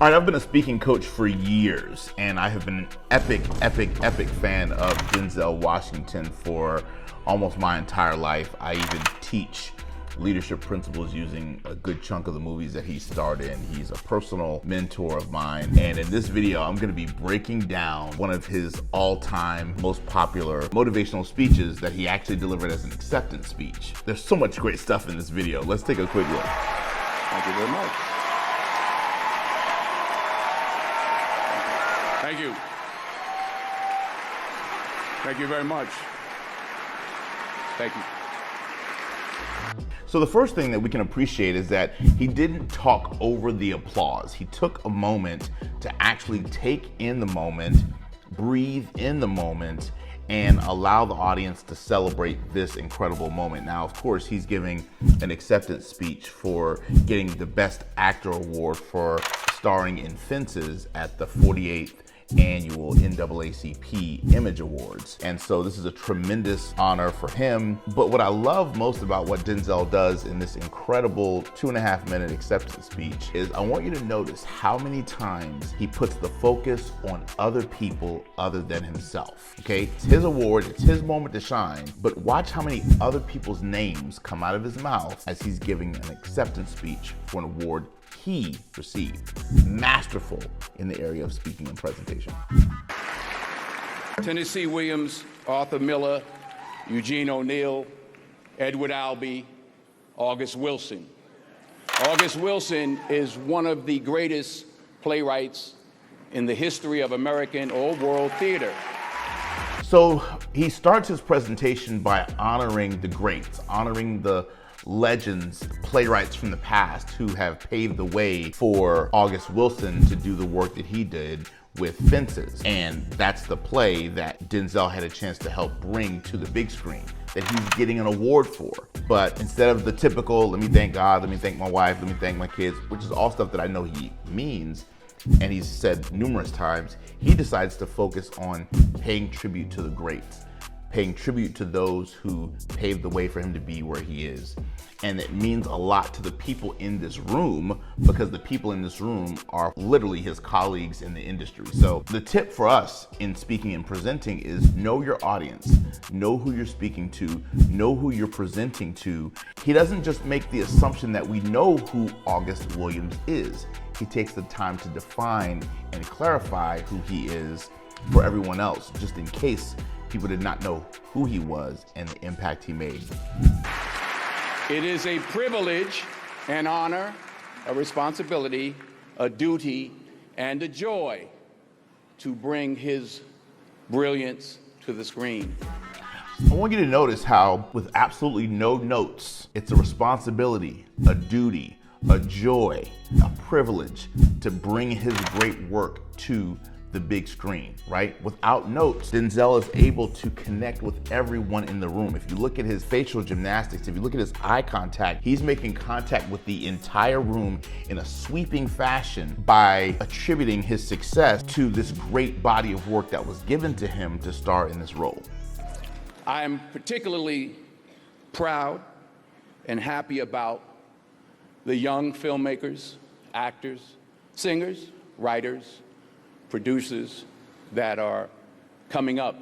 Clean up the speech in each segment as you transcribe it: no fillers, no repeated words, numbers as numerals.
All right, I've been a speaking coach for years, and I have been an epic fan of Denzel Washington for almost my entire life. I even teach leadership principles using a good chunk of the movies that he starred in. He's a personal mentor of mine, and in this video, I'm gonna be breaking down one of his all-time most popular motivational speeches that he actually delivered as an acceptance speech. There's so much great stuff in this video. Let's take a quick look. Thank you very much. Thank you. Thank you very much. Thank you. So the first thing that we can appreciate is that he didn't talk over the applause. He took a moment to actually take in the moment, breathe in the moment, and allow the audience to celebrate this incredible moment. Now, of course, he's giving an acceptance speech for getting the Best Actor Award for starring in Fences at the 48th annual NAACP Image Awards. And so this is a tremendous honor for him. But what I love most about what Denzel does in this incredible 2.5-minute acceptance speech is I want you to notice how many times he puts the focus on other people other than himself. Okay, it's his award, it's his moment to shine, but watch how many other people's names come out of his mouth as he's giving an acceptance speech for an award he received. Masterful in the area of speaking and presentation. Tennessee Williams, Arthur Miller, Eugene O'Neill, Edward Albee, August Wilson. August Wilson is one of the greatest playwrights in the history of American or world theater. So he starts his presentation by honoring the greats, honoring the legends, playwrights from the past who have paved the way for August Wilson to do the work that he did with Fences. And that's the play that Denzel had a chance to help bring to the big screen that he's getting an award for. But instead of the typical, let me thank God, let me thank my wife, let me thank my kids, which is all stuff that I know he means, and he's said numerous times, he decides to focus on paying tribute to the greats, paying tribute to those who paved the way for him to be where he is. And it means a lot to the people in this room because the people in this room are literally his colleagues in the industry. So the tip for us in speaking and presenting is know your audience, know who you're speaking to, know who you're presenting to. He doesn't just make the assumption that we know who August Williams is. He takes the time to define and clarify who he is for everyone else, just in case people did not know who he was and the impact he made. It is a privilege, an honor, a responsibility, a duty, and a joy to bring his brilliance to the screen. I want you to notice how, with absolutely no notes, it's a responsibility, a duty, a joy, a privilege to bring his great work to the big screen, right? Without notes, Denzel is able to connect with everyone in the room. If you look at his facial gymnastics, if you look at his eye contact, he's making contact with the entire room in a sweeping fashion by attributing his success to this great body of work that was given to him to star in this role. I am particularly proud and happy about the young filmmakers, actors, singers, writers, producers that are coming up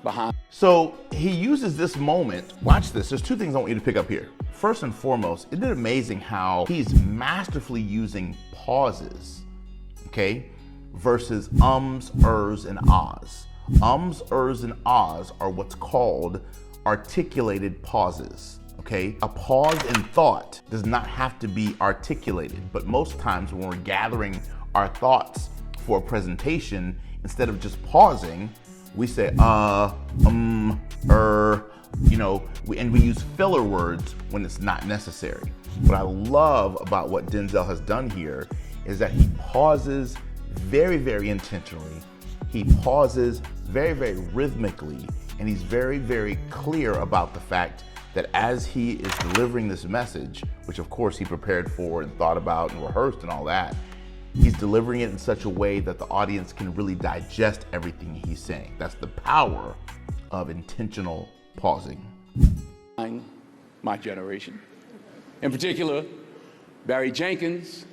behind. So he uses this moment, watch this, there's two things I want you to pick up here. First and foremost, isn't it amazing how he's masterfully using pauses, okay, versus ums, ers, and ahs. Ums, ers, and ahs are what's called articulated pauses. Okay, a pause in thought does not have to be articulated, but most times when we're gathering our thoughts for a presentation, instead of just pausing, we say you know, and we use filler words when it's not necessary. What I love about what Denzel has done here is that he pauses very intentionally. He pauses very rhythmically, and he's very clear about the fact that as he is delivering this message, which of course he prepared for and thought about and rehearsed and all that, he's delivering it in such a way that the audience can really digest everything he's saying. That's the power of intentional pausing. My generation, in particular, Barry Jenkins,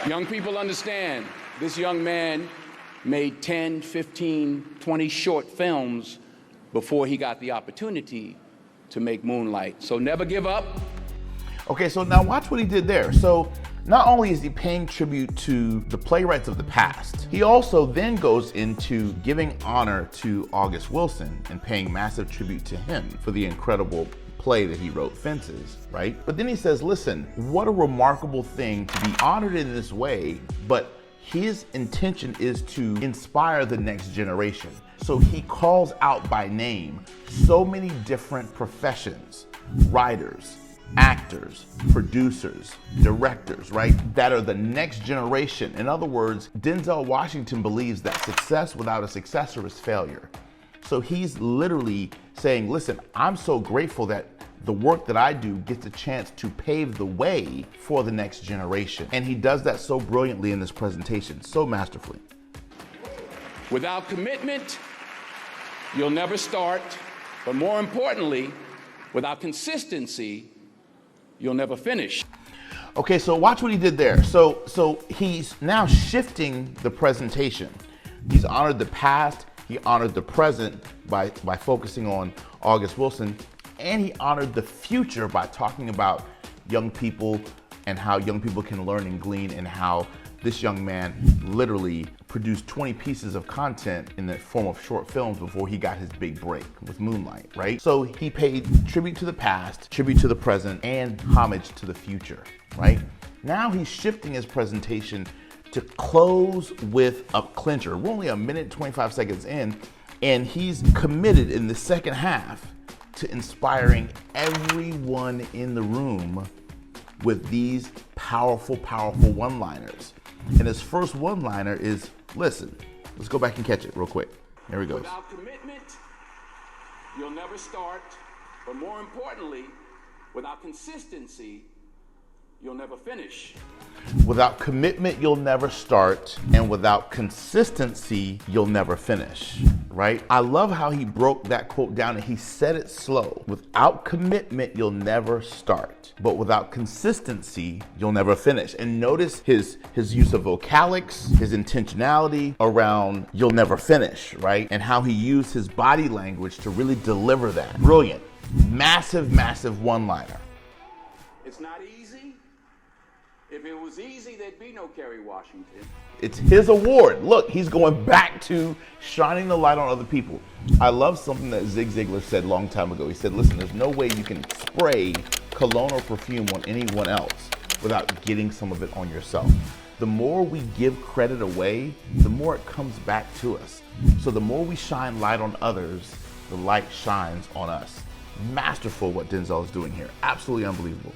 Young people understand, this young man made 10, 15, 20 short films before he got the opportunity to make Moonlight. So never give up. Okay, so now watch what he did there. So not only is he paying tribute to the playwrights of the past, he also then goes into giving honor to August Wilson and paying massive tribute to him for the incredible play that he wrote, Fences, right? But then he says, listen, what a remarkable thing to be honored in this way, but his intention is to inspire the next generation. So he calls out by name so many different professions, writers, actors, producers, directors, right? That are the next generation. In other words, Denzel Washington believes that success without a successor is failure. So he's literally saying, listen, I'm so grateful that the work that I do gets a chance to pave the way for the next generation. And he does that so brilliantly in this presentation, so masterfully. Without commitment, you'll never start. But more importantly, without consistency, you'll never finish. Okay, so watch what he did there. So he's now shifting the presentation. He's honored the past, he honored the present by focusing on August Wilson, and he honored the future by talking about young people and how young people can learn and glean, and how this young man literally produced 20 pieces of content in the form of short films before he got his big break with Moonlight, right? So he paid tribute to the past, tribute to the present, and homage to the future, right? Now he's shifting his presentation to close with a clincher. We're only a minute and 25 seconds in, and he's committed in the second half to inspiring everyone in the room with these powerful, powerful one-liners. And his first one-liner is, listen, let's go back and catch it real quick. Here he goes. Without commitment, you'll never start. But more importantly, without consistency, you'll never finish. Without commitment, you'll never start, and without consistency, you'll never finish, right? I love how he broke that quote down and he said it slow. Without commitment, you'll never start, but without consistency, you'll never finish. And notice his use of vocalics, his intentionality around you'll never finish, right? And how he used his body language to really deliver that. Brilliant. Massive, massive one-liner. It's not easy. If it was easy, there'd be no Kerry Washington. It's his award. Look, he's going back to shining the light on other people. I love something that Zig Ziglar said a long time ago. He said, listen, there's no way you can spray cologne or perfume on anyone else without getting some of it on yourself. The more we give credit away, the more it comes back to us. So the more we shine light on others, the light shines on us. Masterful what Denzel is doing here. Absolutely unbelievable.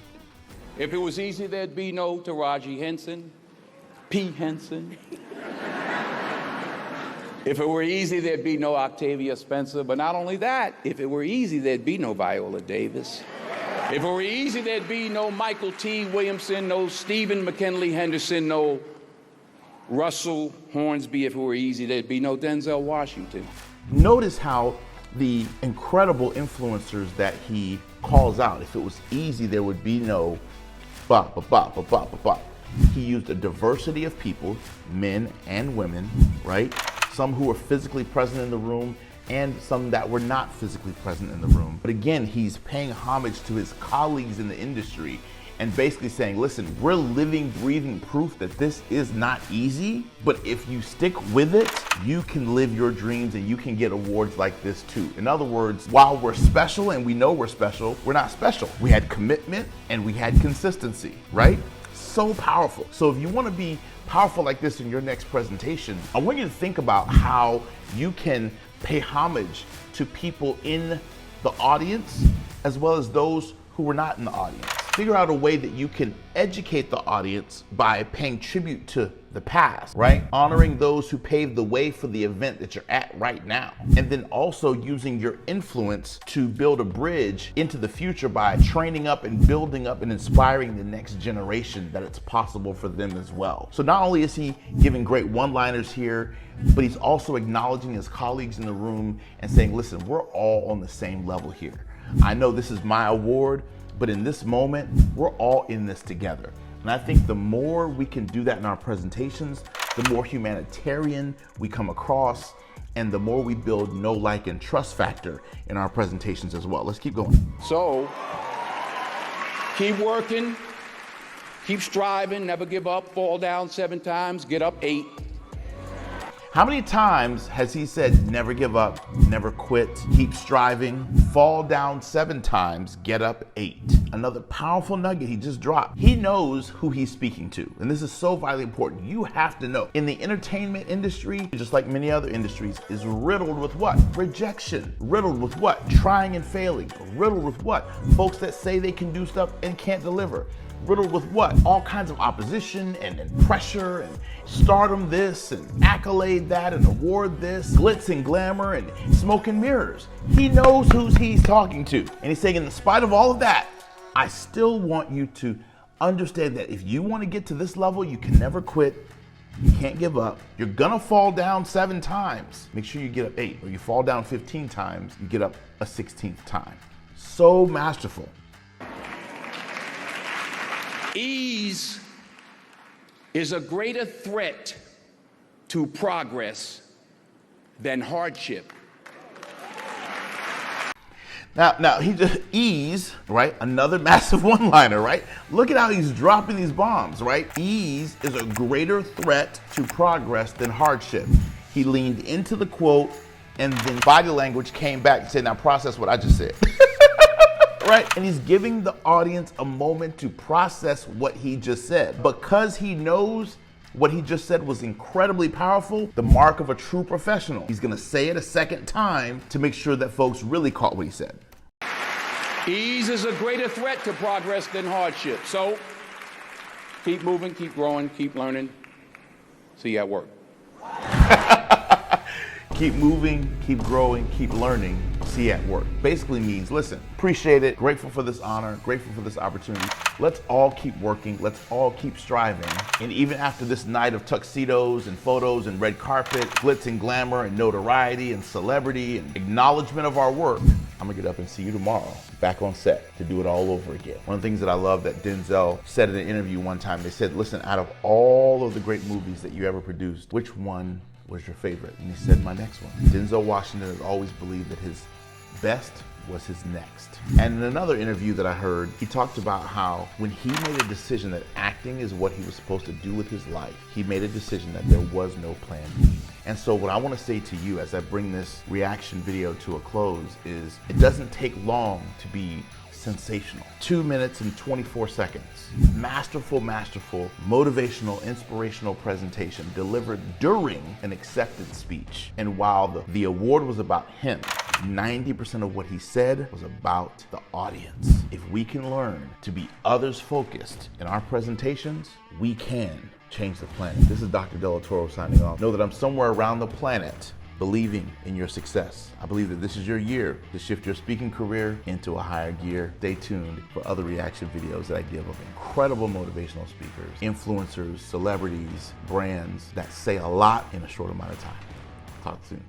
If it was easy, there'd be no Taraji Henson, P. Henson. If it were easy, there'd be no Octavia Spencer. But not only that, if it were easy, there'd be no Viola Davis. If it were easy, there'd be no Michael T. Williamson, no Stephen McKinley Henderson, no Russell Hornsby. If it were easy, there'd be no Denzel Washington. Notice how the incredible influencers that he calls out, if it was easy, there would be no bop, bop, bop, bop, bop, bop. He used a diversity of people, men and women, right? Some who were physically present in the room and some that were not physically present in the room. But again, he's paying homage to his colleagues in the industry and basically saying, listen, we're living, breathing proof that this is not easy, but if you stick with it, you can live your dreams and you can get awards like this too. In other words, while we're special and we know we're special, we're not special. We had commitment and we had consistency, right? So powerful. So if you want to be powerful like this in your next presentation, I want you to think about how you can pay homage to people in the audience as well as those who were not in the audience. Figure out a way that you can educate the audience by paying tribute to the past, right? Honoring those who paved the way for the event that you're at right now. And then also using your influence to build a bridge into the future by training up and building up and inspiring the next generation that it's possible for them as well. So not only is he giving great one-liners here, but he's also acknowledging his colleagues in the room and saying, listen, we're all on the same level here. I know this is my award, but in this moment, we're all in this together. And I think the more we can do that in our presentations, the more humanitarian we come across, and the more we build know, like, and trust factor in our presentations as well. Let's keep going. So, keep working, keep striving, never give up, fall down 7 times, get up 8. How many times has he said, never give up, never quit, keep striving, fall down 7 times, get up 8? Another powerful nugget he just dropped. He knows who he's speaking to. And this is so vitally important. You have to know. In the entertainment industry, just like many other industries, is riddled with what? Rejection. Riddled with what? Trying and failing. Riddled with what? Folks that say they can do stuff and can't deliver. Riddled with what? All kinds of opposition and pressure and stardom this and accolade that and award this, glitz and glamour and smoke and mirrors. He knows who he's talking to. And he's saying, in spite of all of that, I still want you to understand that if you want to get to this level, you can never quit. You can't give up. You're gonna fall down 7 times. Make sure you get up 8. Or you fall down 15 times, you get up a 16th time. So masterful. Ease is a greater threat to progress than hardship. Now he just ease, right? Another massive one-liner, right? Look at how he's dropping these bombs, right? Ease is a greater threat to progress than hardship. He leaned into the quote, and then body language came back and said, now process what I just said. Right? And he's giving the audience a moment to process what he just said. Because he knows what he just said was incredibly powerful, the mark of a true professional. He's gonna say it a second time to make sure that folks really caught what he said. Ease is a greater threat to progress than hardship. So keep moving, keep growing, keep learning. See you at work. Keep moving, keep growing, keep learning, see you at work. Basically means, listen, appreciate it, grateful for this honor, grateful for this opportunity. Let's all keep working, let's all keep striving. And even after this night of tuxedos and photos and red carpet, glitz and glamour and notoriety and celebrity and acknowledgement of our work, I'm gonna get up and see you tomorrow, back on set to do it all over again. One of the things that I love that Denzel said in an interview one time, they said, listen, out of all of the great movies that you ever produced, which one was your favorite? And he said, my next one. Denzel Washington has always believed that his best was his next. And in another interview that I heard, he talked about how when he made a decision that acting is what he was supposed to do with his life, he made a decision that there was no plan B. And so what I want to say to you as I bring this reaction video to a close is, it doesn't take long to be sensational. 2 minutes and 24 seconds. Masterful, motivational, inspirational presentation delivered during an acceptance speech. And while the award was about him, 90% of what he said was about the audience. If we can learn to be others focused in our presentations, we can change the planet. This is Dr. Delatorro signing off. Know that I'm somewhere around the planet believing in your success. I believe that this is your year to shift your speaking career into a higher gear. Stay tuned for other reaction videos that I give of incredible motivational speakers, influencers, celebrities, brands that say a lot in a short amount of time. Talk soon.